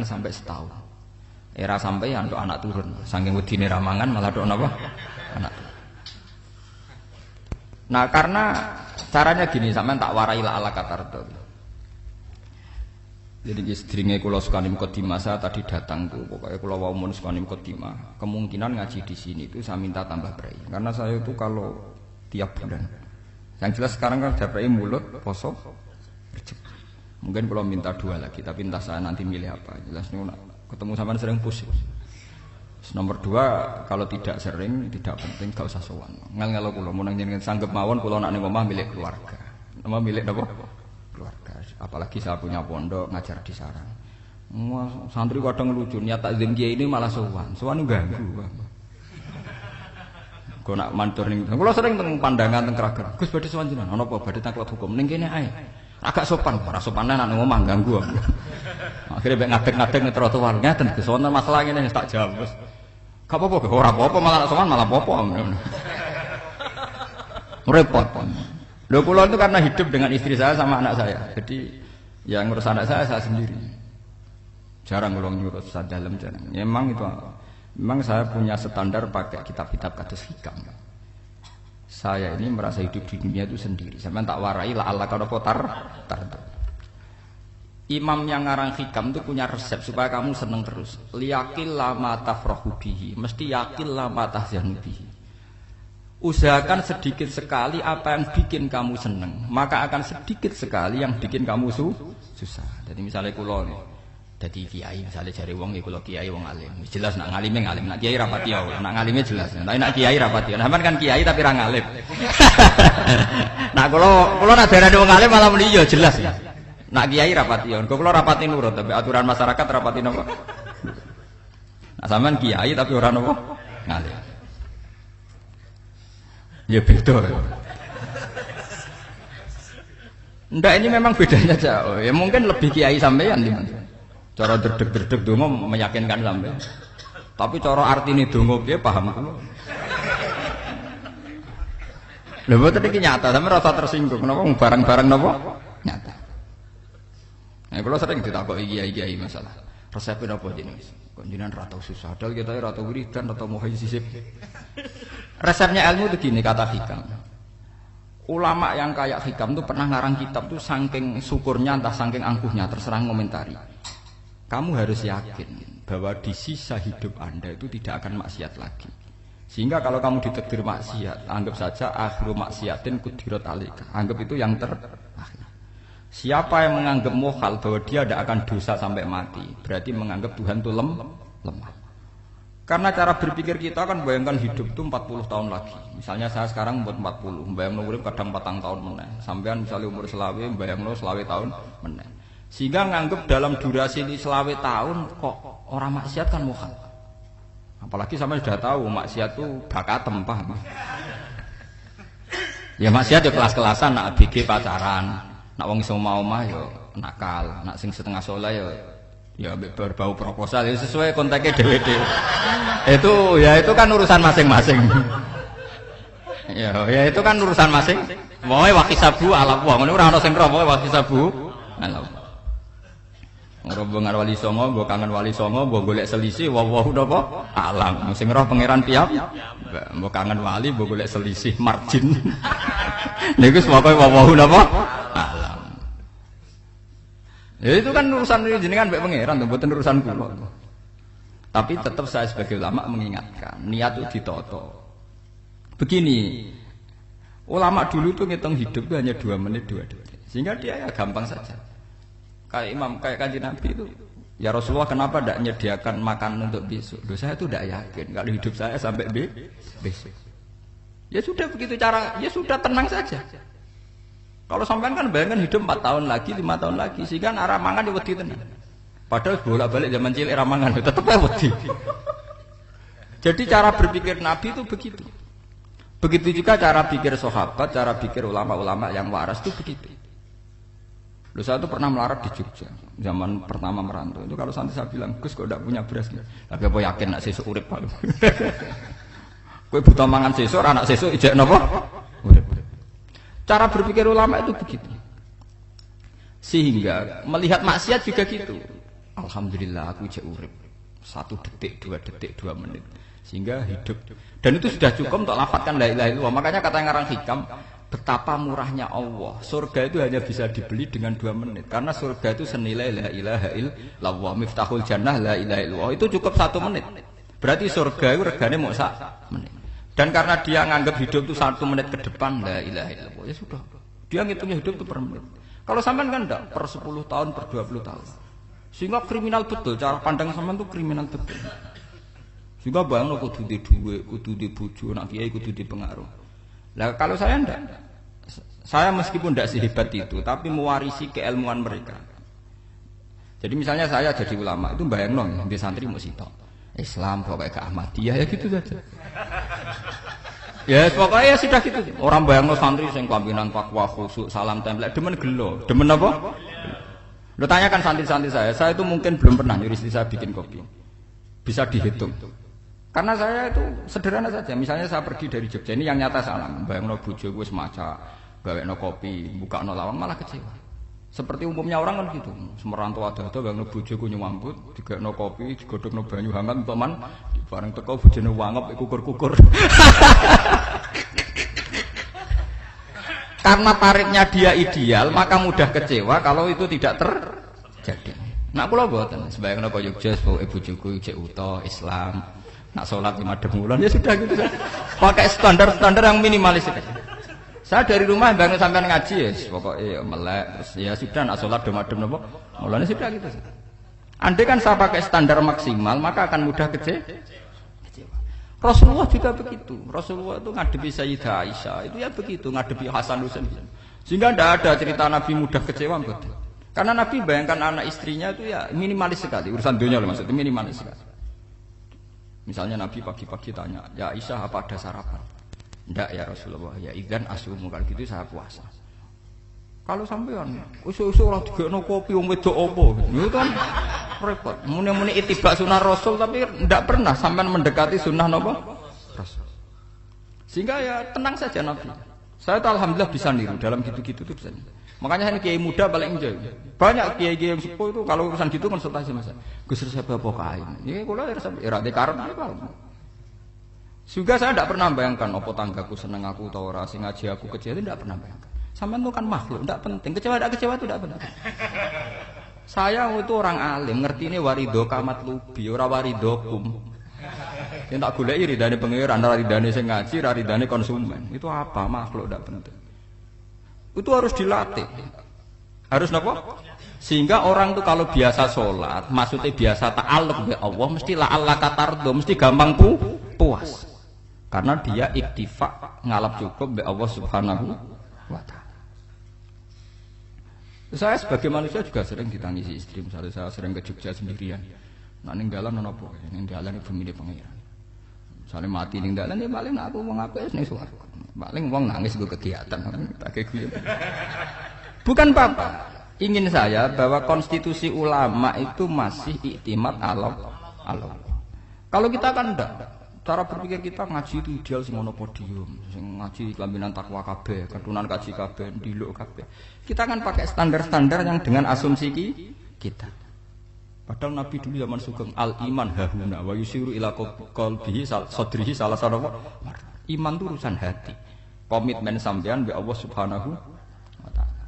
mangan sampai setahun. Era sampai untuk anak turun. Saking wedine ra mangan malah tok napa? Anak turun. Nah, karena caranya gini, sampean tak warai la ala katarto. Jadi sedringe kula sukani mukadimah, saya tadi datang tuh, pokoknya kula wau mun sukani mukadimah. Kemungkinan ngaji di sini itu saya minta tambah prei. Karena saya itu kalau tiap bulan. Yang jelas sekarang kan ada prei mulut, poso, rejeki. Mungkin kalau minta 2 lagi, tapi entah saya nanti milih apa. Jelas nih, ketemu sama sering pusing. Nomor 2, kalau tidak sering, tidak penting, gak usah sowan. Ngel-ngelo kula, mun njenengan sanggep mawon kula nak ning omah milik keluarga. Nama milik napa? Keluarga. Apalagi saya punya pondok ngajar di sarang. Santri kadang lucu, niat takzim kiai ini malah sowan. Sowan ganggu. Kok nak mantur ning. Kula sering teng pandangan teng Kragan. Gus badhe sowan jenengan, ana apa badhe takluk hukum ning kene ae. Agak sopan, ora sopan nek ngomong ganggu. Akhire mek ngadeg-ngadeg ning trotoar ngeten Gus wonten masalah ngene tak jawab. Gak apa-apa, ora apa-apa malah sopan malah apa-apa. Repot. Lho kula itu karena hidup dengan istri saya sama anak saya. Jadi yang ngurus anak saya sendiri. Jarang kula ngurus sadalem jarang. Memang saya punya standar pakai kitab-kitab kados hikam. Saya ini merasa hidup di dunia itu sendiri. Sampeyan tak warai la Allah kada potar. Imam yang ngarang hikam itu punya resep supaya kamu seneng terus. Liyaqil lama tafrahu bihi, mesti yaqil lama tahzanu bihi. Usahakan sedikit sekali apa yang bikin kamu seneng, maka akan sedikit sekali yang bikin kamu susah. Jadi misalnya kula nih, jadi kiai misalnya cari wong ya kula kiai wong alim. Jelas nak ngalime ngalim, nak kiai rapati ya, nak ngalime jelas. Tapi nak kiai rapati. Nah, kan kiai tapi ra ngalim. Nah, kula nak darani wong alim malah muni ya jelas ya. Nak kiai rapati ya. Kula rapati nurut tapi aturan masyarakat rapati napa? Nah, sampean kiai tapi ora napa? Ngalim. Ya beda. Ndak ini memang bedanya jauh. Ya mungkin lebih kiai sampean gimana? Cara derdek-derdek donga meyakinkan sampean. Tapi cara artine donga piye paham kula. Lha mboten iki nyata, sampeyan rasa tersinggung. Napa barang-barang napa? Nyata. Nah, kula sering ditakoki kiai-kiai masalah. Resepnya apa jenenge? Kok jenengan ra tau susah, padahal kita ra tau wiridan, ra tau muhayisip. Resepnya ilmu itu gini kata hikam. Ulama yang kayak hikam itu pernah ngarang kitab tuh saking syukurnya entah saking angkuhnya terserah ngomentari. Kamu harus yakin bahwa di sisa hidup Anda itu tidak akan maksiat lagi. Sehingga kalau kamu ditakdir maksiat, anggap saja akhiru maksiatin kudirat alika. Anggap itu yang terakhir. Siapa yang menganggap mukhal bahwa dia tidak akan dosa sampai mati, berarti menganggap Tuhan itu lemah. Karena cara berpikir kita kan bayangkan hidup itu 40 tahun lagi. Misalnya saya sekarang buat 40, bayang urip kadang 4 tahun meneh. Sampean misalnya umur selawe, bayang selawe tahun meneh. Sehingga nganggap dalam durasi ini selawe tahun kok orang maksiat kan mukhal. Apalagi sampai sudah tahu maksiat itu bakatem, paham? Ya maksiat ya kelas-kelasan, nak BG pacaran. Nak wong iso omah ya nakal, nak sing setengah soleh ya berbau proposal ya sesuai kontaknya dhewe-dhewe. Itu kan urusan masing-masing. Ya itu kan urusan masing. Pokoke wakisabu ala wa ngono ora ana sing ro pokoke wakisabu ala. Ngrobongan wali songo, mbok kangen wali songo, mbok golek selisih wawahu napa alam. Sing roh pangeran piyam. Mbok kangen wali, mbok golek selisih margin. Niku pokoke wawahu napa alam. Ya itu kan urusan jenengan mbek pangeran, mboten urusan kula. Tapi tetap saya sebagai ulama mengingatkan, niat itu ditoto. Begini, ulama dulu itu ngitung hidup itu hanya 2 menit, 2 detik. Sehingga dia ya gampang saja. Kayak imam, kayak kanjeng Nabi itu, ya Rasulullah kenapa tidak menyediakan makanan untuk besok? Loh, saya itu tidak yakin kalau hidup saya sampai besok. Ya sudah begitu cara, ya sudah tenang saja. Kalau sampean kan bayangkan hidup 4 tahun lagi, 5 tahun lagi, sehingga arah mangan ya wedi tenan. Padahal bolak-balik zaman cilik arah mangan tetep ae wedi. Jadi cara berpikir Nabi itu begitu. Begitu juga cara pikir sahabat, cara pikir ulama-ulama yang waras itu begitu. Loh, saya itu pernah melarat di Jogja zaman pertama merantau. Itu kalau santai saya bilang, Gus kok tidak punya beras gitu. Tapi apa yakin nak sesuk urip Pak. Kowe buta mangan sesuk, anak sesuk ijek napa? Urip. Cara berpikir ulama itu begitu. Sehingga melihat maksiat juga gitu. alhamdulillah aku cek urip 1 detik, 2 detik, 2 menit sehingga hidup. Dan itu sudah cukup untuk lafadzkan la ilaha illallah. Makanya kata yang ngarang hikam, betapa murahnya Allah. Surga itu hanya bisa dibeli dengan 2 menit. Karena surga itu senilai la ilaha illallah. Miftahul jannah la ilaha illallah. Itu cukup 1 menit. Berarti surga itu regane mau 1 menit. Dan karena dia nganggap hidup itu 1 menit ke depan la ilaha illallah, ya sudah. Dia ngitungnya hidup itu per menit. Kalau sampean kan enggak, per 10 tahun, per 20 tahun. Sehingga kriminal betul, cara pandang sampean itu kriminal betul. Sehingga bayangno kudu di dhuwit, kudu di bojo, nak kiai kudu di pengaruh. Lah kalau saya enggak. Saya meskipun tidak sehebat itu, tapi mewarisi keilmuan mereka. Jadi misalnya saya jadi ulama, itu bayangno di santri mau sitok. Islam pokoknya ke Ahmadiyah ya gitu saja. Ya pokoknya ya sudah gitu. Orang bayangno santri sing kelambinan takwa khusuk, salam tempel, demen gelo. Demen apa? Lo tanyakan santri-santri saya itu mungkin belum pernah nyuri istri saya bikin kopi. Bisa dihitung. Karena saya itu sederhana saja. Misalnya saya pergi dari Jogja, ini yang nyata salam. Bayangno bojo gue semaca, gawekno kopi, bukakno lawang malah kecewa. Seperti umumnya orang kan gitu. Semerantau ada bayangno bojo gue nyuambut, digawekno kopi, digodhogno banyu hangat untuk man, bareng teko bojone wangep kukur-kukur. Karena tarifnya dia ideal, maka mudah kecewa kalau itu tidak terjadi. Nak kula mboten, sembayang napa Jogja pokoke bojoku cek uta Islam. Nak salat 5 wulan ya sudah gitu saja. Pakai standar-standar yang minimalis saja. Saya dari rumah bangun sampean ngaji ya, pokoknya melek terus ya sudah nak salat dem-dem napa. Mulane sudah gitu saja. Andai kan saya pakai standar maksimal, maka akan mudah kecewa. Rasulullah juga begitu. Rasulullah itu ngadepi Sayyidah Aisyah, itu ya begitu, ngadepi Hasan Husain. Sehingga tidak ada cerita Nabi mudah kecewa betul. Karena Nabi bayangkan anak istrinya itu ya minimalis sekali, urusan dunia loh maksudnya minimalis sekali. Misalnya Nabi pagi-pagi tanya, ya Aisyah apa ada sarapan? Tidak ya Rasulullah, ya idzan asumu, kalau gitu saya puasa. Kalau sampean usul-usul ora digekno kopi wong wedok apa? Itu kan repot. Muni-muni itibak sunnah Rasul tapi tidak pernah sampean mendekati sunnah napa? Rasul. Sehingga ya tenang saja Nabi. Saya tuh alhamdulillah bisa niru dalam gitu-gitu tuh bisa. Makanya ini kiai muda paling enjoy. Banyak kiai-kiai yang sepuh itu kalau urusan gitu konsultasi Mas. Gus resep apa kae? Iki kula resep era dekarep apa. Juga saya tidak pernah bayangkan apa tanggaku seneng aku atau ora sing ngaji aku kecewa, tidak pernah bayangkan. Sampean itu kan makhluk, tidak penting. Kecewa tidak kecewa itu tidak penting. Saya itu orang alim, ngerti ini warido kamat lubi, ora waridokum. Yang tak goleki ridane pangeran, ridane sing ngaji, ridane konsumen. Itu apa? Makhluk tidak penting. Itu harus dilatih. Harus napa? Sehingga orang itu kalau biasa sholat, maksudnya biasa ta'alluq bi Allah, mesti la'alla katardo, mesti gampang puas. Karena dia iktifa ngalap cukup bi Allah Subhanahu wa ta'ala. Saya sebagai manusia juga sering ditangisi istri, misalnya saya sering ke Jogja sendirian. Nah ning dalan ana apa? Ning dalan ibu milih pangeran. Misalnya mati ning dalan ya paling aku wong apik ning swarga. Paling wong nangis go kegiatan tak kayak bukan apa-apa. Ingin saya bahwa konstitusi ulama itu masih iktimat Allah. Kalau kita kan enggak. Cara berpikir kita ngaji itu ideal sing ono podium, sing ngaji kelambinan takwa kabeh, keturunan kaji kabeh, ndiluk kabeh. Kita kan pakai standar-standar yang dengan asumsi kita. Padahal Nabi dulu zaman sugeng al-iman hahuna wa yusiru ila qalbihi sadrihi salah satu iman itu urusan hati. Komitmen sampean be Allah Subhanahu wa taala.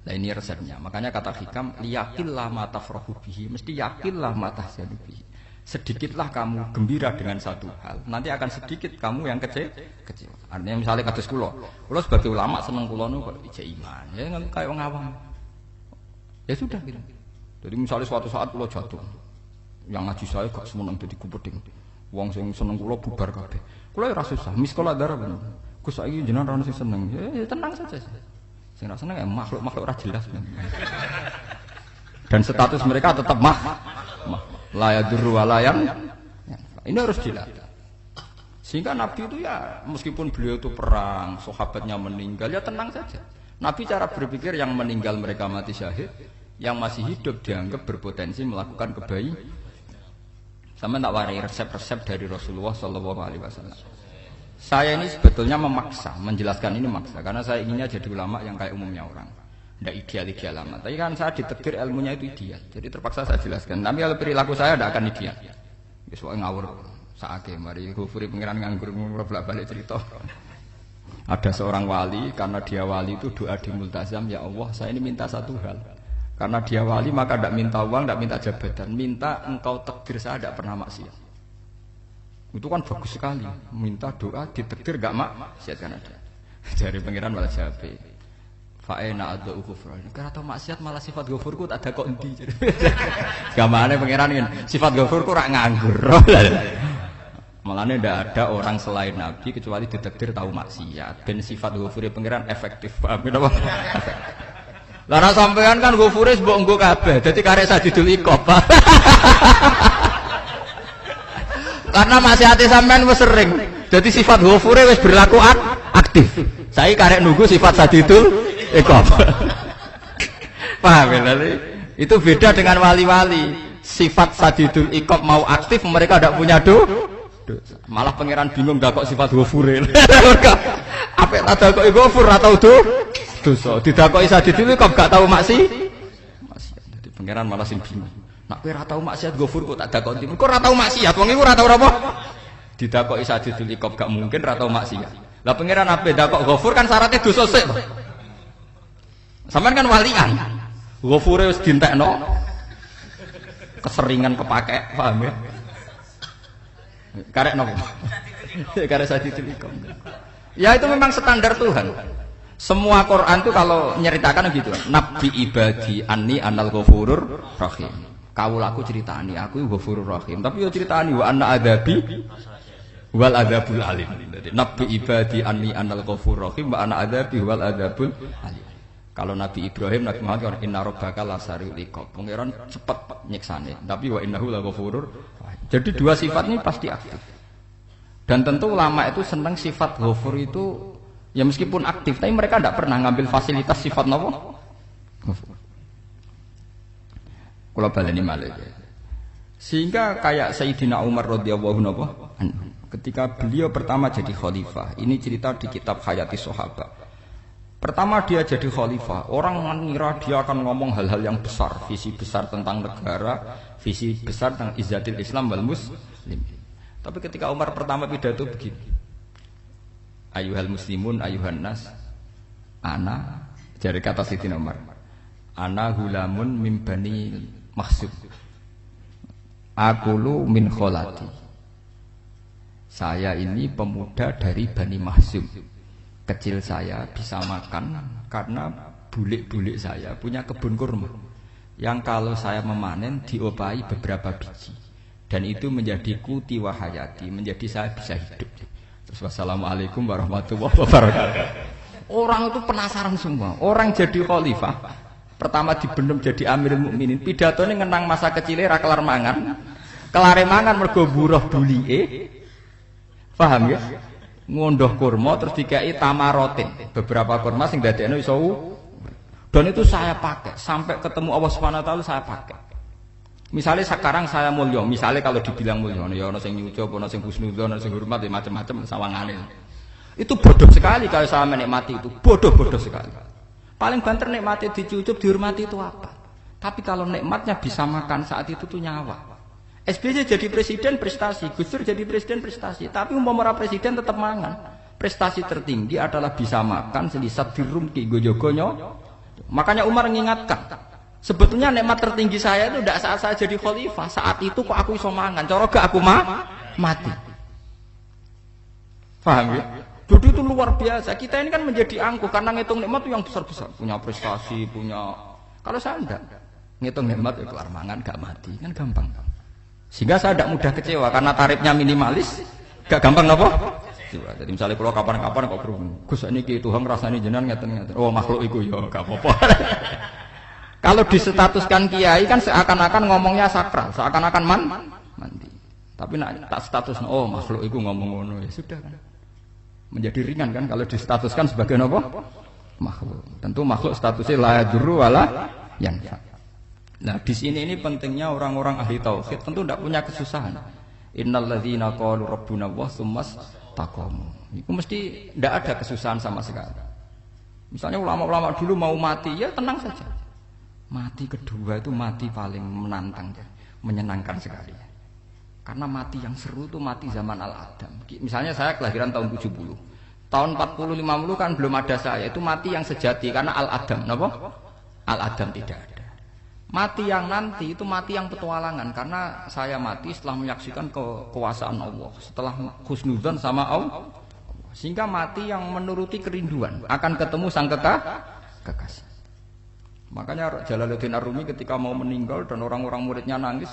Nah ini resepnya. Makanya kata hikam liyaqillah ma tafrahu bihi, mesti yakinlah ma tahzanu bihi. Sedikitlah kamu gembira dengan satu hal, nanti akan sedikit kamu yang kecewa. Artinya misalnya kados kula sebagai ulama seneng kula nu kok ijek iman, ya kayak wong awam. Ya sudah gitu. Jadi misalnya suatu saat kula jatuh, yang ngaji saya gak semeneng dadi kupeding. Wong sing seneng kula bubar kabeh. Kula ya ora susah, miskola darah bener. Gus saiki jenengan ora sing seneng. Ya tenang saja. Sing ora seneng ya makhluk-makhluk ora jelas. Dan status mereka tetap la yadurru wa la yan. Ini harus dilatih. Sehingga Nabi itu ya meskipun beliau itu perang, sahabatnya meninggal ya tenang saja. Nabi cara berpikir yang meninggal mereka mati syahid, yang masih hidup dianggap berpotensi melakukan kebaikan. Sama tak warai resep-resep dari Rasulullah Shallallahu Alaihi Wasallam. Saya ini sebetulnya memaksa, menjelaskan ini maksa, karena saya inginnya jadi ulama yang kayak umumnya orang. Tidak ideal amat. Tapi kan saya ditekdir ilmunya itu ideal. Jadi terpaksa saya jelaskan. Tapi kalau perilaku saya tidak akan ideal. Soalnya ngawur. Saake mari Ghafuri pengiran nganggur bolak-balik cerita. Ada seorang wali, karena dia wali itu doa di multazam, ya Allah saya ini minta satu hal. Karena dia wali maka tidak minta uang, tidak minta jabatan, minta engkau takdir saya tidak pernah maksiat. Itu kan bagus sekali, minta doa ditakdir gak maksiat kan ada. Dari pengiran malah jawab, fa'ena adau kufur. Karena tahu maksiat malah sifat ghafurku tak ada kok endi. Gamane pengiran ini sifat ghafurku rak nganggur. Malahnya tidak ada orang selain Nabi kecuali ditakdir tahu maksiat. Dan sifat ghafuri pengiran efektif. Paham apa? Lah sampean kan ghafuri mbok nggo kabeh. Dadi karek sajidul iqab. Karena maksiate sampean wis sering. Jadi sifat ghafuri wis berlaku aktif. Saya karek nunggu sifat sajidul iqab. Paham ya? Itu beda dengan wali-wali. Sifat sajidul iqab mau aktif mereka tidak punya malah pangeran bingung gak kok sifat ghafuril. Apa tak dakok ghafur atau dosa. Didakoki sadidil kok gak tahu maksiat. Jadi pangeran malah sing bingung. Nak kowe ora tau maksiat ghafur kok tak dakoki. Kok ora tau maksiat wong iku ora tau apa? Didakoki sadidil kok gak mungkin ora tau maksiat. Lah pangeran ape dakok ghafur kan syaratnya dosa sik. Sampeyan kan walian. Ghafure wis dientekno. Keseringan kepake, paham ya? Karek nopo? Karek sadidul iqam. Ya itu memang standar Tuhan. Semua Quran itu kalau nyeritakan gitu. Nabi ibadi anni anal ghafurur rahim. Kaulaku ceritani aku ghafurur rahim. Tapi yo ceritani wa anna adabi wal adabul alim. Nabi ibadi anni anal ghafurur rahim wa anna adabi wal adabul alim. Kalau Nabi Ibrahim, Nabi Muhammad kan inna rabbaka lasariul iqab. Pangeran cepat nyiksane. Tapi wa innahu laghafurur. Jadi dua sifat ini pasti aktif. Dan tentu ulama itu senang sifat ghafur itu ya meskipun aktif, tapi mereka tidak pernah ngambil fasilitas sifat napa? Ghafur. Kula baleni malih. Sehingga kayak Sayyidina Umar radhiyallahu anhu ketika beliau pertama jadi khalifah. Ini cerita di kitab Hayati Sahabat. Pertama dia jadi khalifah, orang mengira dia akan ngomong hal-hal yang besar, visi besar tentang negara, visi besar tentang izzatil Islam wal muslim. Tapi ketika Umar pertama pidato begini, ayuhal muslimun ayuhan nas, ana, dari kata Sayyidina Umar, ana hulamun min bani Makhzum, akulu min kholati. Saya ini pemuda dari Bani Makhzum. Kecil saya bisa makan karena bulik-bulik saya punya kebun kurma yang kalau saya memanen diopahi beberapa biji dan itu menjadi kuti wahayati, menjadi saya bisa hidup. Terus wassalamualaikum warahmatullahi wabarakatuh. Orang itu penasaran semua. Orang jadi khalifah pertama dibendem jadi Amirul Mukminin, pidatonya ngenang masa kecilnya ra kelar mangan, kelare mangan mergo buruh bulike. Paham ya? Ngondoh kurma terus dikai tamarotin, beberapa kurma sing dadekno iso dan itu saya pakai sampai ketemu Allah Subhanahu wa taala saya pakai. Misalnya sekarang saya mulya, misalnya kalau dibilang mulya ya ana sing nyucup, ana sing husnudzon, ana sing hormat, ya macam-macam sawangane. Itu bodoh sekali kalau saya menikmati itu, bodoh sekali. Paling banter nikmati dicucup, dihormati itu apa? Tapi kalau nikmatnya bisa makan saat itu tuh nyawa. SBY jadi presiden prestasi, Gus Dur jadi presiden prestasi, tapi umpama presiden tetap mangan. Prestasi tertinggi adalah bisa makan selisat dirumki gojogonyo. Makanya Umar mengingatkan, sebetulnya nikmat tertinggi saya itu tidak saat saya jadi khalifah, saat itu kok aku iso mangan, cara gak aku mati. Paham ya? Jadi itu luar biasa. Kita ini kan menjadi angkuh karena ngitung nikmat itu yang besar-besar, punya prestasi, punya. Kalau saya enggak, ngitung nikmat ya kelar mangan gak mati, kan gampang. Sehingga saya tidak mudah kecewa karena tarifnya minimalis, gak gampang apa? Jadi misalnya kalau kapan-kapan kok berhubung, Gus ini Tuhan rasanya jenengan ngeten-ngeten. Oh makhluk itu ya gak apa-apa. Kalau disetatuskan kiai kan seakan-akan ngomongnya sakral, seakan-akan mandi. Tapi nak tak status, oh makhluk itu ngomong ngono ya sudah kan. Menjadi ringan kan kalau distatuskan sebagai apa? Makhluk. Tentu makhluk statusnya la yadurru wala yanfa. Nah di sini ini pentingnya orang-orang ahli tauhid tentu tidak punya kesusahan. Innal ladzina qalu rabbuna Allah tsummas taqamu. Itu mesti tidak ada kesusahan sama sekali. Misalnya ulama-ulama dulu mau mati, ya tenang saja. Mati kedua itu mati paling menantang, menyenangkan sekali. Karena mati yang seru itu mati zaman Al-Adam. Misalnya saya kelahiran tahun 70. Tahun 40-50 kan belum ada saya. Itu mati yang sejati karena Al-Adam. Kenapa? Al-Adam tidak ada. Mati yang nanti itu mati yang petualangan. Karena saya mati setelah menyaksikan kekuasaan Allah. Setelah husnudzon sama Allah. Sehingga mati yang menuruti kerinduan akan ketemu sang kekasih. Makanya Jalaluddin Ar-Rumi ketika mau meninggal dan orang-orang muridnya nangis,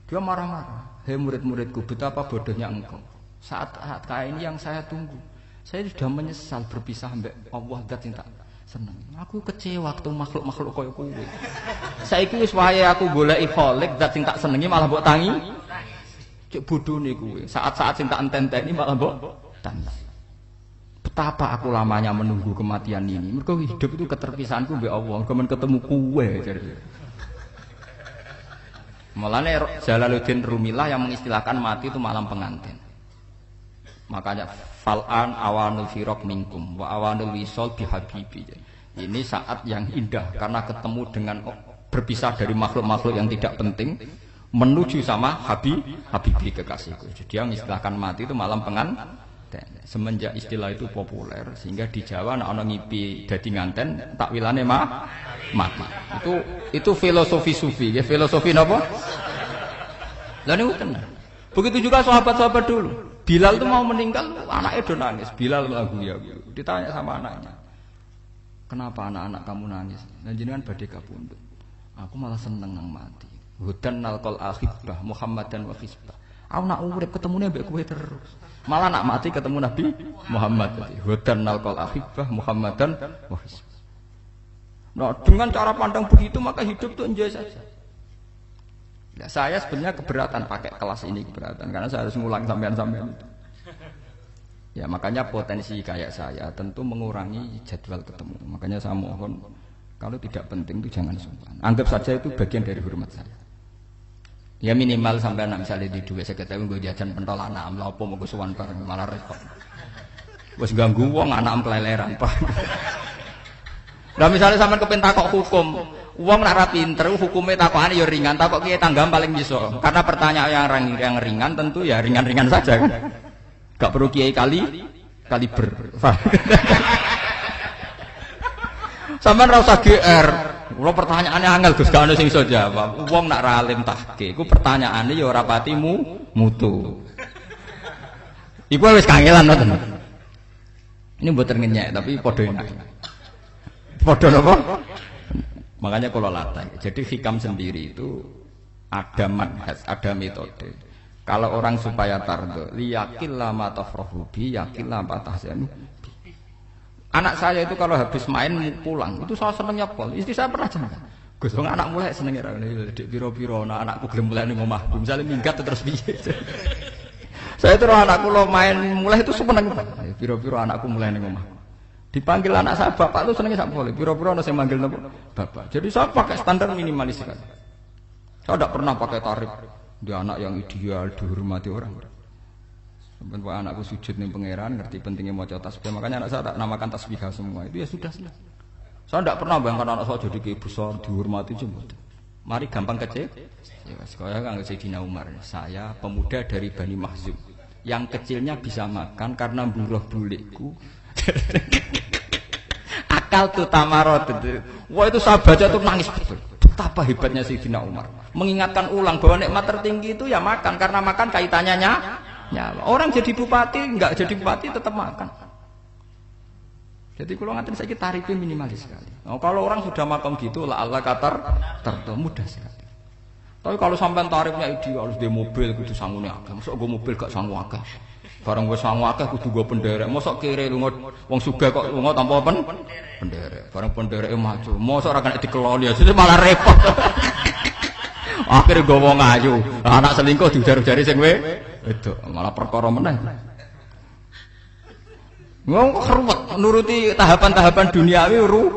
dia marah-marah. Hei murid-muridku, betapa bodohnya engkau. Saat kayak ini yang saya tunggu. Saya sudah menyesal berpisah mbek Allah zat sing tak seneng. Aku kecewa waktu makhluk-makhluk koyo kowe. Saiki wis wayahe aku goleki Khalik zat sing tak senengi malah mbok tangi. Cek bodone kowe. Saat-saat sing tak enteni malah mbok tangi. Betapa aku lamanya menunggu kematian ini. Mergo hidup itu keterpisahanku mbek Allah. Kemen ketemu kowe. Mulane Jalaluddin Rumilah yang mengistilahkan mati itu malam pengantin. Makanya fal'an awanul firaq minkum wa awanul wisol bihabibi. Ini saat yang indah karena ketemu dengan berpisah dari makhluk-makhluk yang tidak penting menuju sama habibi kekasihku. Jadi yang mengistilahkan mati itu malam pengantin. Semenjak istilah itu populer sehingga di Jawa ana ngipi dadi nganten takwilane mati. Itu filosofi sufi, ya filosofi napa? Lah niku tenan. Begitu juga sahabat-sahabat dulu. Bilal itu mau meninggal, anaknya do nangis. Bilal lagu ya. Ditanya sama anaknya. Kenapa anak-anak kamu nangis? Dan jenengan badhe kapundhut. Aku malah seneng nang mati. Hudan nalqal akhibah Muhammadan wa hisbah. Aku nak urip ketemune mbek kowe terus. Malah nak mati ketemu Nabi Muhammad. Hudan nalqal akhibah Muhammadan wa hisbah. Nah, dengan cara pandang begitu maka hidup itu enjoy saja. Nah, saya sebenarnya keberatan pakai kelas ini keberatan karena saya harus ngulang sampean-sampean itu. Ya makanya potensi kayak saya tentu mengurangi jadwal ketemu. Makanya saya mohon kalau tidak penting itu jangan sungkan. Anggap saja itu bagian dari hormat saya. Ya minimal sampean misalnya di duwe 50.000 nggo jajan pentol anak lha opo mengko suwan bareng malah repot. Wis ganggu wong anak keleleran, Pak. Lah misalnya sampean kepen takok hukum, wong nek ora pinter hukume takokane ya ringan, takok kiye tanggam paling bisa. Karena pertanyaan yang ringan tentu ya ringan-ringan saja kan. Gak perlu kiai kaliber. Sampeyan ora usah GR. Kula pertanyaane angel Gus gak ono sing iso jawab. Wong nek ra alim tahke, iku pertanyaane ya ora pati mutu. Iku wis kangelan ngoten. Ini mboten ngenyek tapi padha enak. Padha napa? Makanya kula latih. Jadi hikam sendiri itu ada manhaj, ada metode. Kalau orang supaya tardo, liyakillah ma tafrahu bi, yakillah ma tahzanu. Anak saya itu kalau habis main pulang, itu saya senengnya pol. Istri saya pernah jangan. Gus, wong anak mulai senenge ra ngene, dik piro-piro anakku gelem mulai ning omahku. Misale minggat terus piye. Saya terus anakku lo main mulai itu seneng. Piro-piro anakku mulai ning omahku. Dipanggil anak saya bapak itu senengnya sak boleh. Piro-piro ana sing manggil napa? Bapak. Jadi saya pakai standar minimalis sekali. Saya tidak pernah pakai tarif dia anak yang ideal dihormati orang. Sampai anakku sujud ning pangeran, ngerti pentingnya maca tasbih. Makanya anak saya tak namakan tasbih semua. Itu ya sudah. Saya tidak pernah bayangkan anak saya jadi kiai besar dihormati cuma. Mari gampang kecil. Ya, sekolah kan Sayyidina Umar. Saya pemuda dari Bani Mahzum. Yang kecilnya bisa makan karena buruh bulikku. Akal tuh tamarot itu. Wah itu saya baca tuh nangis betul. Betapa hebatnya Sayyidina Umar. Mengingatkan ulang bahwa nikmat tertinggi itu ya makan karena makan kaitannya nyawa. Orang jadi bupati, enggak jadi bupati tetap makan. Jadi kalau ngatain saya tarifnya minimalis sekali. Nah, kalau orang sudah makan gitu, lah Allah katar mudah sekali. Tapi kalau sampai tarifnya ideal harus di mobil, kudu sangune akeh. Mosok gue mobil gak sanggup akeh. Barang wis sangu akeh kudu go penderek. Mosok kere lunga wong sugih kok lunga tanpa penderek. Barang pendereke maju. Mosok ora kena dikeloni, jadi malah repot. Akhire go wong ayu. Anak selingkuh diujar-ujari sing itu malah perkara meneh. Wong ruwet nuruti tahapan-tahapan duniawi ruwet.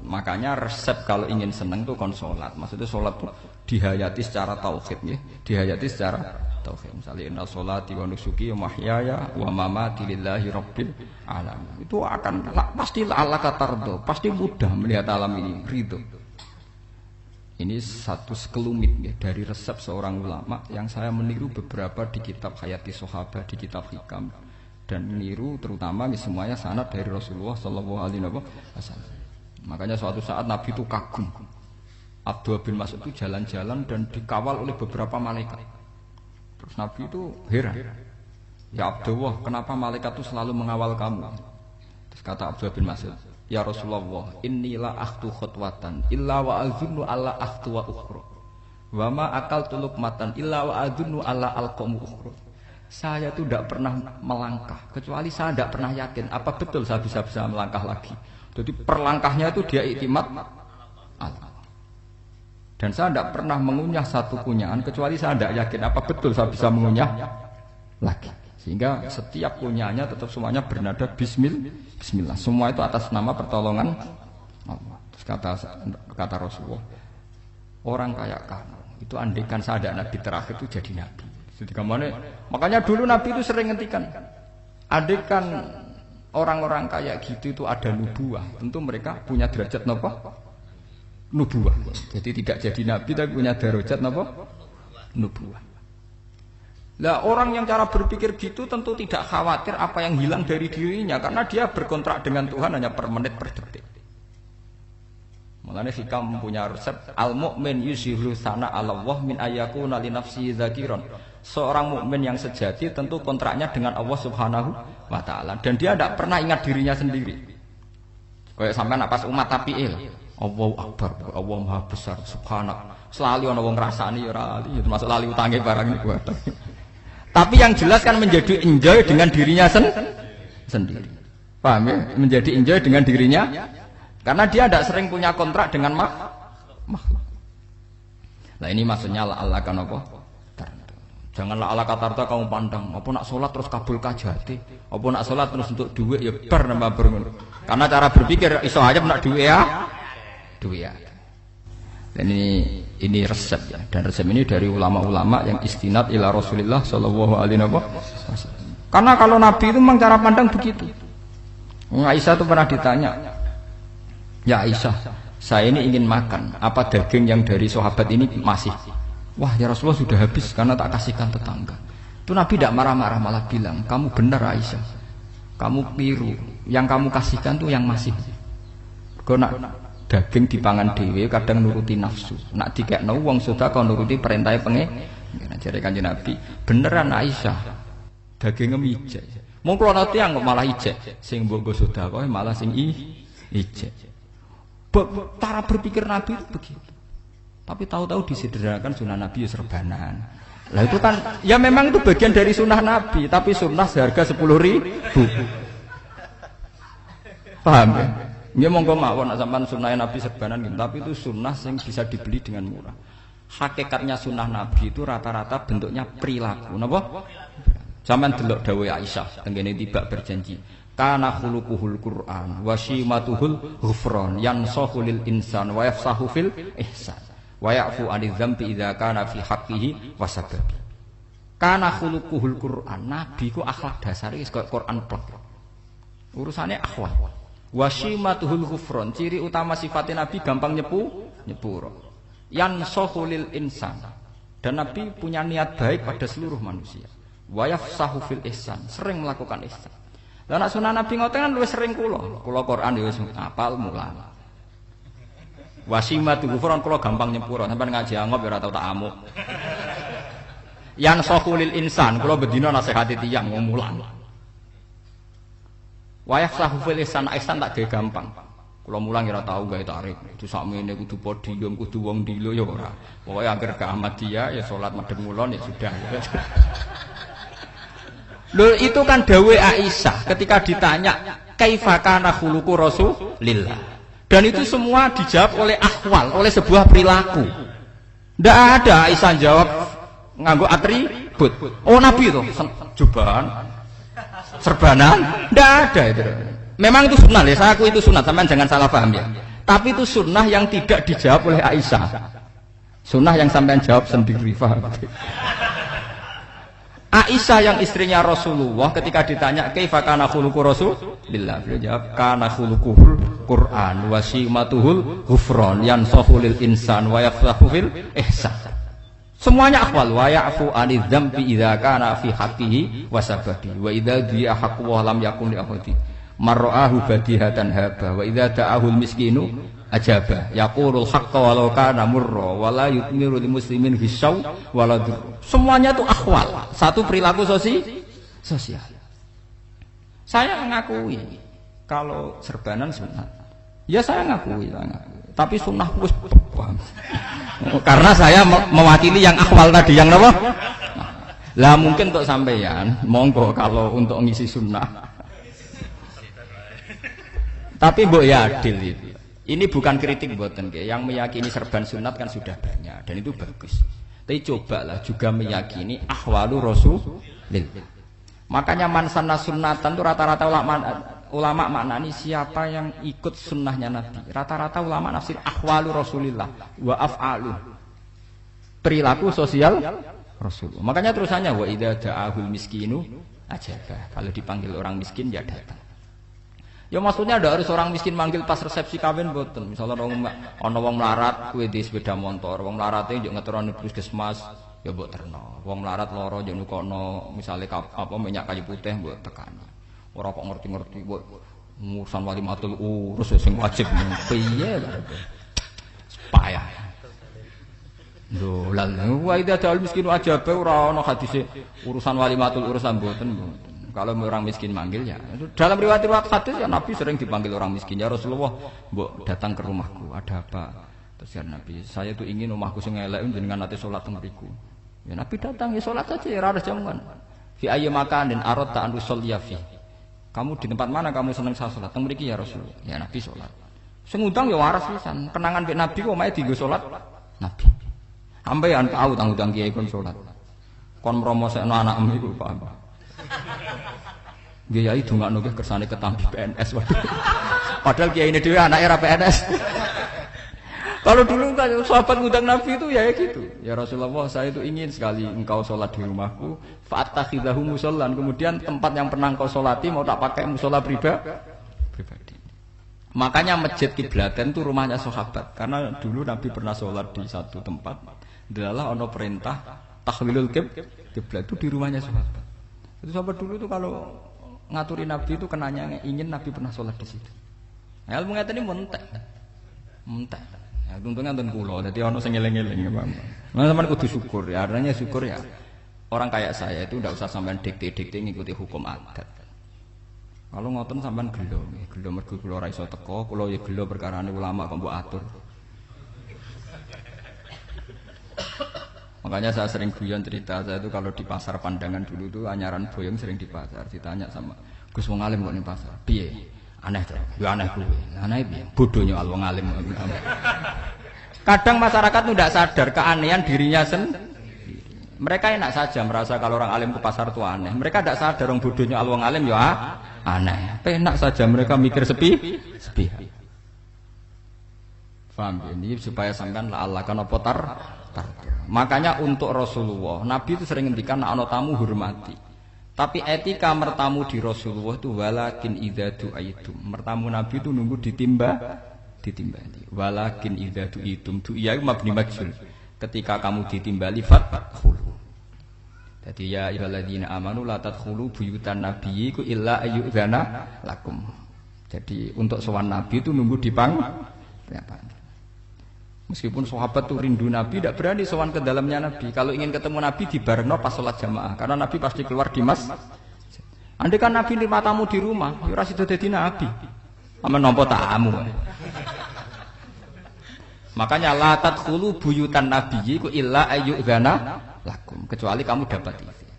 Makanya resep kalau ingin seneng tuh kon salat. Maksudnya salat tuh dihayati secara tauhid nggih, dihayati secara tauhid. Misalnya inna sholati wa nusuki wa mahyaya wa mamati lillahi rabbil alamin. Itu akan pasti Allah katardo, pasti mudah melihat alam ini ridho. Ini satu sekelumit ya, dari resep seorang ulama yang saya meniru beberapa di kitab Hayati Sahabat, di kitab Hikam, dan meniru terutama semuanya sanad dari Rasulullah Shallallahu Alaihi Wasallam. Makanya suatu saat Nabi itu kagum. Abdullah bin Mas'ud itu jalan-jalan dan dikawal oleh beberapa malaikat. Terus Nabi itu heran. Ya Abdullah, kenapa malaikat itu selalu mengawal kamu? Terus kata Abdullah bin Mas'ud, ya Rasulullah, inilah akhtu khutwatan illa wa azunnu alla akhtu wa ukhra. Wa ma akaltu luqmatan illa wa azunnu alla alqamu ukhra. Saya itu tidak pernah melangkah kecuali saya tidak pernah yakin apa betul saya bisa melangkah lagi. Jadi perlangkahnya itu dia iktimat Allah. Dan saya tidak pernah mengunyah satu kunyahan kecuali saya tidak yakin apa betul saya bisa mengunyah lagi. Sehingga setiap kunyahannya tetap semuanya bernada Bismillah. Semua itu atas nama pertolongan Allah. Terus kata Rasulullah, orang kayak kamu itu andaikan saya ada nabi terakhir itu jadi nabi. Jadi kemana? Makanya dulu Nabi itu sering ngendikan, andaikan orang-orang kayak gitu itu ada nubuah, tentu mereka punya derajat napa? Nubuah. Jadi tidak jadi nabi tapi punya derajat napa? Nubuah. Lah orang yang cara berpikir gitu tentu tidak khawatir apa yang hilang dari dirinya karena dia berkontrak dengan Tuhan hanya per menit per detik. Mulane Hikam punya resep al-mu'min yusiru sana Allah min ayyakuna li nafsihi dzakiran. Seorang mukmin yang sejati tentu kontraknya dengan Allah Subhanahu wa taala dan dia tidak pernah ingat dirinya sendiri. Kayak sampean pas umat tapiil, Allahu Akbar, Allah Maha Besar, subhanallah. Selalu ana wong ngrasani ya ora lali, termasuk lali utange barang niku. Tapi yang jelas kan menjadi enjoy dengan dirinya sendiri. Paham ya? Menjadi enjoy dengan dirinya karena dia tidak sering punya kontrak dengan makhluk. Nah ini maksudnya Allah kan apa? Janganlah ala katarta kamu pandang, apa nak sholat terus kabul kajati, apa nak sholat terus untuk duit ya bar nambah bermun. Karena cara berpikir iso aja nak duit ya. Dan ini resep ya, dan resep ini dari ulama-ulama yang istinad ila Rasulullah Shallallahu Alaihi Wasallam. Karena kalau Nabi itu memang cara pandang begitu. Aisyah itu pernah ditanya, ya Aisyah, saya ini ingin makan, apa daging yang dari sahabat ini masih? Wah ya Rasulullah sudah habis karena tak kasihkan tetangga. Itu Nabi tidak marah-marah malah bilang, kamu benar Aisyah, kamu keliru. Yang kamu kasihkan tuh yang masih. Kau nak daging dipangan dewe kadang nuruti nafsu. Nak dikekno wong sedekah kau nuruti perintah pengen. Jadi kanjeng Nabi beneran Aisyah dagingnya ijek. Mau kalau nanti yang malah ijek, sing mbok sedekah malah sing ijek. Cara berpikir Nabi itu begitu. Tapi tahu-tahu disederhanakan sunnah Nabi ya serbanan. Lah itu kan ya memang itu bagian dari sunnah Nabi, tapi sunnah seharga 10.000. Paham ya? Ya monggo mawon nek sampean sunnah Nabi serbanan gitu, tapi itu sunnah yang bisa dibeli dengan murah. Hakikatnya sunnah Nabi itu rata-rata bentuknya perilaku. Napa? Sampeyan delok dawuh Aisyah tengene tibak berjanji. Kana khuluquhul Qur'an wa shimatuhul ghufran yansahu lil insan wa yafsahu fil ihsan. Wa ya'fu 'anil dzambi idza kana fi haqqihi wa sababi. Kana khuluquhul Qur'an, nabi ku akhlak dasare wis kaya Quran plek. Urusane akhlak. Wa shimatuhul ghufran, ciri utama sifatnya nabi gampang nyepuro. Yansahu lil insan. Dan nabi punya niat baik pada seluruh manusia. Wa yafsahu fil ihsan, sering melakukan ihsan. Lah nek sunah nabi ngoten kan luwih sering kula Quran ya wis hafal mulang. Wasimatu ghufran kula gampang nyepuro, sampean ngaji angop ya ora tau tak amuk. Yang sahulil insan kula bedina nasihati tiyang wong mulang. Wayah sahufil ihsan tak gawe gampang. Kula mulang ya ora tau gawe tarik. Kudu sakmene kudu podium, kudu wong dilo ya ora. Pokoke anggere ke Ahmadiyah ya salat madhep ngulon ya sudah. Lho itu kan dawuh Aisyah ketika ditanya kaifa kana khuluqu Rasulillah. Dan itu semua dijawab oleh akhwal, oleh sebuah perilaku. Tidak ada Aisyah jawab nganggo atribut. Oh Nabi itu jubahan, serbanan, tidak ada itu. Memang itu sunnah ya, saya aku itu sunnah, teman jangan salah paham ya. Tapi itu sunnah yang tidak dijawab oleh Aisyah. Sunnah yang sampean jawab sendiri, paham? Aisyah yang istrinya Rasulullah ketika ditanya kaifa kana khuluqu Rasulillah, beliau jawab kana khuluquhul Quran wa simatuhul ghufran yansahu lil insan wa yafsahu fil ihsan. Semuanya akhwal wa ya'fu anidz dzambi idza kana fi haqqihi wa sababi wa idza dia haqqu wa lam yakun li ahadi marra'ahu badihatan haba wa idza da'ahul miskinu ajaba yaqulul haqqa walau kana murra wa la yutmiru lil muslimin hisaw wala dur. Semuanya itu akhwal, satu perilaku sosial. Saya mengakui kalau serbanan sunat, ya saya ngakui. Tapi sunnah wis karena saya mewakili yang akhwal tadi, yang apa? Lah mungkin untuk sampeyan, monggo kalau untuk ngisi sunnah. Tapi mbok ya adil itu. Ini bukan kritik mboten nggih. Yang meyakini serban sunat kan sudah banyak dan itu bagus. Tapi cobalah juga meyakini ahwalu Rasulillah. Makanya man sanna sunnatan itu rata-rata ulama maknani siapa yang ikut sunnahnya Nabi. Rata-rata ulama nafsir ahwalu Rasulillah wa af'alu. Perilaku sosial Rasulullah. Makanya terusannya wa idza da'ahul miskinu ajabah. Kalau dipanggil orang miskin ya datang. Ya maksudnya ada harus orang miskin manggil pas resepsi kawin boten. Misalnya ana wong melarat kuwi di sepeda motor, wong melarate yo ngeteroni puskesmas ya mbok terno. Wong melarat lara yo nukono misale apa minyak kayu putih mbok tekani. Ora kok ngerti-ngerti mbok urusan walimatul urus sing wajib piye lho. Payah. Lho lha wa idza da'al miskinu ajabe ora ana hadise urusan walimatul urusan boten. Kalau orang miskin manggil ya. Dalam riwayat hadis ya Nabi sering dipanggil orang miskin. Ya Rasulullah, mbok datang ke rumahku, ada apa? Terus ya Nabi, saya tuh ingin rumahku sing elek jenengan nate salat teng mriku. Ya Nabi datang ya salat saja ya ora jaman. Fi ayyi makanin aradta an tusalliya fi. Kamu di tempat mana kamu seneng salat? Teng mriki ya Rasulullah. Ya Nabi salat. Sing ngundang ya waras pisan. Kenangan mek Nabi kok mae dienggo salat Nabi. Sampeyan tahu tanggung kiai kon salat. Kon mromosekno anakmu iku paham. Kiai dongakno ke kersane ketampi PNS. Padahal kiai ini dhewe anake ra PNS. Kalau dulu kan sahabat ngundang Nabi itu ya gitu. Ya Rasulullah, saya itu ingin sekali engkau sholat di rumahku. Fa'attakhidahu musallan. Kemudian tempat yang pernah engkau sholati mau tak pakai musola pribadi. Makanya masjid Kiblaten itu rumahnya sahabat. Karena dulu Nabi pernah sholat di satu tempat. Adalah ono perintah tahlilul kiblat itu di rumahnya sahabat. Itu sahabat dulu itu kalau ngaturi Nabi itu kenanya ingin Nabi pernah sholat di situ. Nah, ilmu ngeten ini mentek. Ya, untungnya nonton kula, jadi ono sing eling-eling ya, Pak. Nah, sampean kudu syukur ya, artinya syukur ya. Orang kayak saya itu tidak usah sampean dikte-dikte ngikuti hukum adat. Kalau ngoten sampean gelo mergo kula ora iso teko, kula ya gelo perkarane ulama kok mbok atur. Makanya saya sering guyon cerita saya itu kalau di pasar Pandangan dulu itu anyaran boyong sering di pasar ditanya sama Gus wong alim kok ning pasar. Piye? Aneh to. Ya aneh kuwi. Aneh piye? Bodohnya wong alim. Kadang masyarakat itu tidak sadar keanehan dirinya sendiri. Mereka enak saja merasa kalau orang alim ke pasar itu aneh. Mereka tidak sadar orang bodohnya wong alim ya aneh. Enak saja mereka mikir sepi. Paham ya? Ini supaya sampean la Allah kan apa tar. Makanya untuk Rasulullah, Nabi itu sering ngendikan ana tamu hormati. Tapi etika mertamu di Rasulullah itu walakin idza du'aitum. Mertamu Nabi itu nunggu ditimbali. Walakin idza du'itum du'iya mabni majhul. Ketika kamu ditimbali fadkhulu. Jadi ya ayyuhalladzina amanu la tadkhulu buyutan nabiyyi illa ayyudzana lakum. Jadi untuk sowan Nabi itu nunggu dipanggil. Meskipun sahabat tuh rindu Nabi, tidak berani sowan ke dalamnya Nabi. Kalau ingin ketemu Nabi dibarengno pas sholat jamaah, karena Nabi pasti keluar di masjid. Andai kan Nabi nerima tamu di rumah, ya ora sida dadi Nabi. Amen nampa tamu. Makanya la tadkhulu buyutan nabiyyi ku illa ayyudzana lakum, kecuali kamu dapat izin.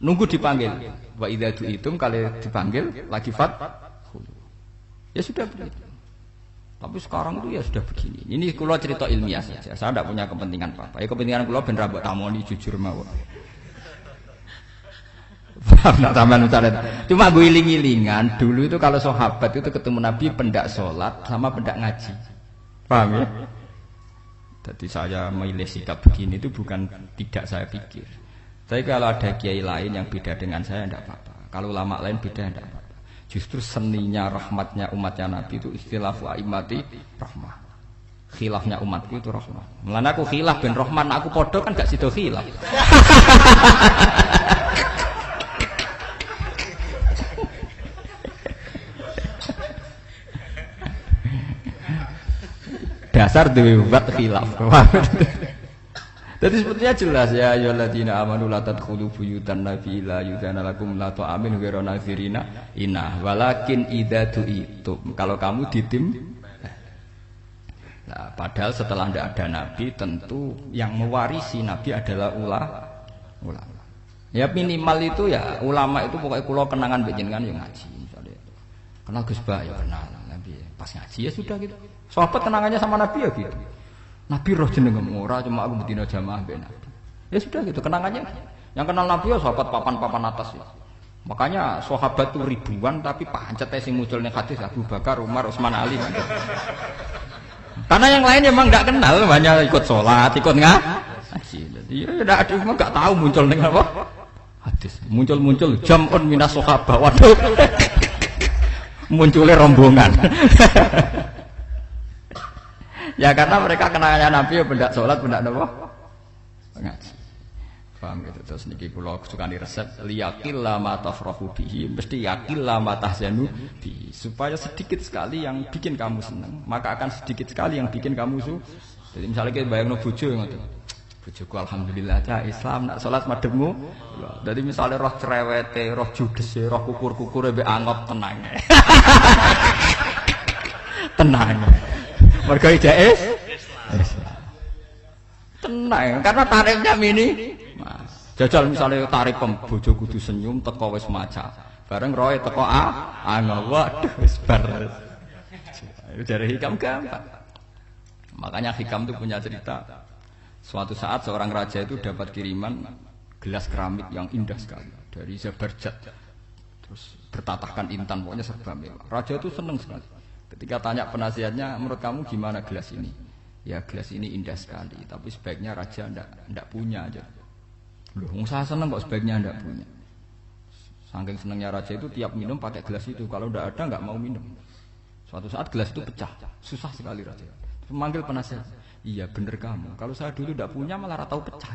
Nunggu dipanggil. Wa idza du'itum kali dipanggil lagi ya sudah begitu. Tapi sekarang itu ya sudah begini. Ini kula cerita ilmiah saja. Saya tidak punya kepentingan apa-apa. Ya kepentingan kula ben ra mbok tamoni jujur mawon. Nak sampean ucapan. Cuma gue iling-ilingan dulu itu kalau sahabat itu ketemu Nabi pendak sholat sama pendak ngaji. Paham ya? Jadi saya memilih sikap begini itu bukan tidak saya pikir. Tapi kalau ada kiai lain yang beda dengan saya tidak apa-apa. Kalau ulama lain beda tidak apa-apa. Justru seninya rahmatnya umatnya Nabi itu istilafu aimati rahmah. Khilafnya umatku itu rahmah. Mulane aku khilaf ben rahman, aku podo kan gak sido khilaf. Dasar duwe buat khilaf. Jadi sebetulnya jelas ya ayyuhalladzina amanu la tadkhulu buyutan nabi la yuzana lakum la ta'amin ghairu nazirina inna walakin idza tu'itum. Kalau kamu ditim. Nah, padahal setelah tidak ada nabi tentu yang mewarisi nabi adalah ulama. Ya minimal itu ya ulama itu pokoknya kula kenangan mbek jenengan yang ngaji misalnya. Kenal Gus Ba ya kenal nabi pas ngaji ya sudah gitu. Sahabat kenangannya sama nabi ya gitu. Nabi roh jenengem ora cuma aku betina jamaah mbek Nabi. Ya sudah gitu kenangannya. Yang kenal Nabi ya sahabat papan-papan atas ya. Makanya sahabat tuh ribuan tapi pancet sing muncul ning hadis Abu Bakar, Umar, Utsman, Ali. Karena yang lain memang enggak kenal, hanya ikut sholat, ikut ngaji. Jadi ya enggak ada memang enggak tahu muncul ning apa? Hadis. Muncul-muncul jam'un minas sahabah. Waduh. Munculnya rombongan. Ya karena mereka kenalnya Nabi ya benda sholat, benda apa? Ngaji. Paham gitu. Terus niki kula sukani resep liyaqil ma tafrahu bihi, mesti yaqil ma tahzanu bihi. Supaya sedikit sekali yang bikin kamu senang, maka akan sedikit sekali yang bikin kamu Jadi misalnya kita bayangno bojo ngoten. Bojoku alhamdulillah cah Islam nak sholat madhepmu. Jadi misalnya roh cerewete, roh judese, roh kukur-kukure mbek angop tenang. Tenang. Mergo jais tenang karena tarifnya mini mas jajal misalnya tarif bojo kudu senyum teko wis maca bareng roe teko waduh wis bar dari hikam gampang. Makanya hikam itu punya cerita suatu saat seorang raja itu dapat kiriman gelas keramik yang indah sekali dari Zabarjat terus bertatahkan intan pokoknya serba mewah. Raja itu senang sekali. Ketika tanya penasihatnya, menurut kamu gimana gelas ini? Ya gelas ini indah sekali, tapi sebaiknya raja ndak punya aja. Loh, saya seneng kok sebaiknya ndak punya. Saking senengnya raja itu tiap minum pakai gelas itu, kalau ndak ada nggak mau minum. Suatu saat gelas itu pecah, susah sekali raja. Terus manggil penasihat, iya bener kamu. Kalau saya dulu ndak punya malah tahu pecah.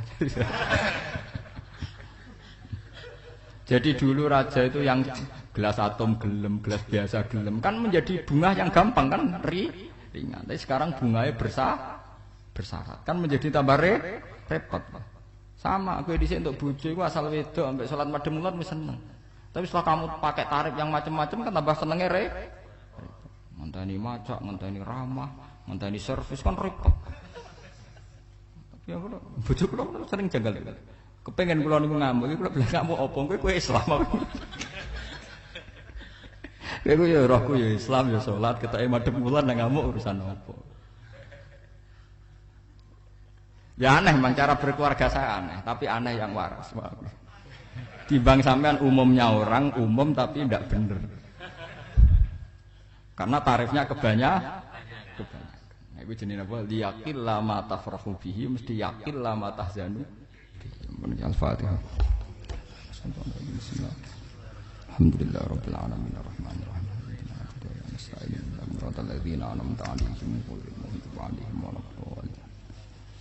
Jadi dulu raja itu yang gelas atom gelem, gelas biasa gelem kan menjadi bunga yang gampang kan ringan. Tapi sekarang bunganya bersyarat kan menjadi tambah repot. Sama aku di sini untuk bojo iku asal wedok sampai salat madhep mulat wis seneng. Tapi setelah kamu pakai tarif yang macam-macam kan tambah senenge ngenteni macak, ngenteni ramah, ngenteni servis kan repot. Tapi ya kula bojo kula sering janggal. Kepengen kula niku ngamuk, kula bilang ngamuk apa kowe Islam apa? Kowe ya rohku ya Islam ya salat, ketoke madhep wulan nang ngamuk urusan apa? Ya aneh memang cara berkeluarga saya aneh, tapi aneh yang waras. Timbang sampean umumnya orang umum tapi tidak bener. Karena tarifnya kebanyakan. Nah, itu jenenge apa? Liyaqil ma tafrahu bihi mesti yaqil ma tahzanu. Al-Fatihah. Alhamdulillah rabbil alamin arrahmanir rahim.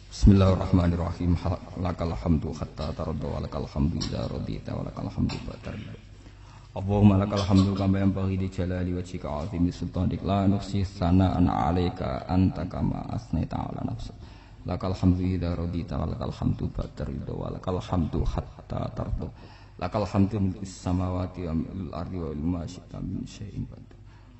Bismillahirrahmanirrahim. Lakal hamdu hatta tarda wa lakal hamdu idza radita wa lakal hamdu ba'da. Allahumma lakal hamdu kama yanbaghi li jalali wajhika 'azimi sultanik la nuhsi sana'an 'alaika anta kama asnaita 'ala nafsik. Lakal hamdu idza radita wa lakal hamdu ba'da wa lakal hamdu hatta tarda. Lakal hamdu mil'is samawati wa mil'il ardi wa ma syi'ta min syai'in ba'd.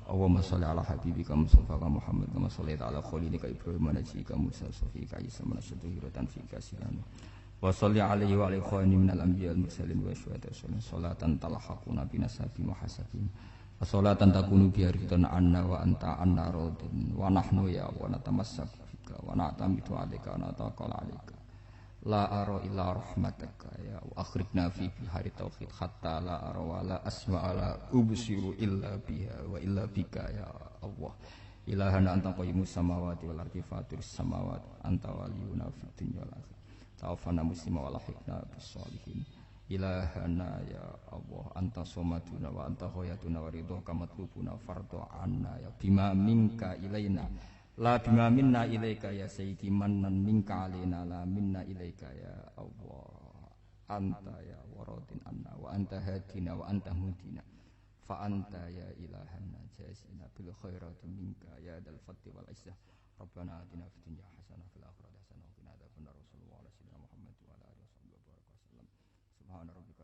Allahumma shalli ala habibika Mustafa Muhammad kama shallaita ala khalilika Ibrahim wa najika Musa safika Isa manasyatu hiratan fika sirana. Wa shalli alaihi wa ala khawani minal anbiya wal mursalin wa syuhada salatan talhaquna bina sabi muhasabin. Wa salatan takunu bi ridwan anna wa anta anna radin wa nahnu ya wa natamassak fika wa na'tamidu alaika wa nataqal alaika. La ara illa rahmataka ya wa akhrijna fi bihari tauhid hatta la ara wa la asma'a la ubsiru illa biha wa illa bika ya Allah. Ilahana anta qayyimus samawati wal ardi fatirus samawati anta waliyuna fid dunya wal akhirah. tawaffana muslima wa lahiqna bis sholihin. Ilahana ya Allah anta somaduna wa anta khayatuna wa ridhoka matlubuna fardu anna ya bima minka ilaina la bima minna ilaika ya sayyidi mannan minka alaina la minna ilaika ya Allah anta ya waradin anna wa anta hadina wa anta mudina fa anta ya ilahana jasina bil khairati minka ya dal fadli wal izzah rabbana atina fid dunya hasanah fil akhirati hasanah wa qina adzabannar. Rasulullah sallallahu alaihi wasallam Muhammad wa ala alihi wasallam. Subhana rabbika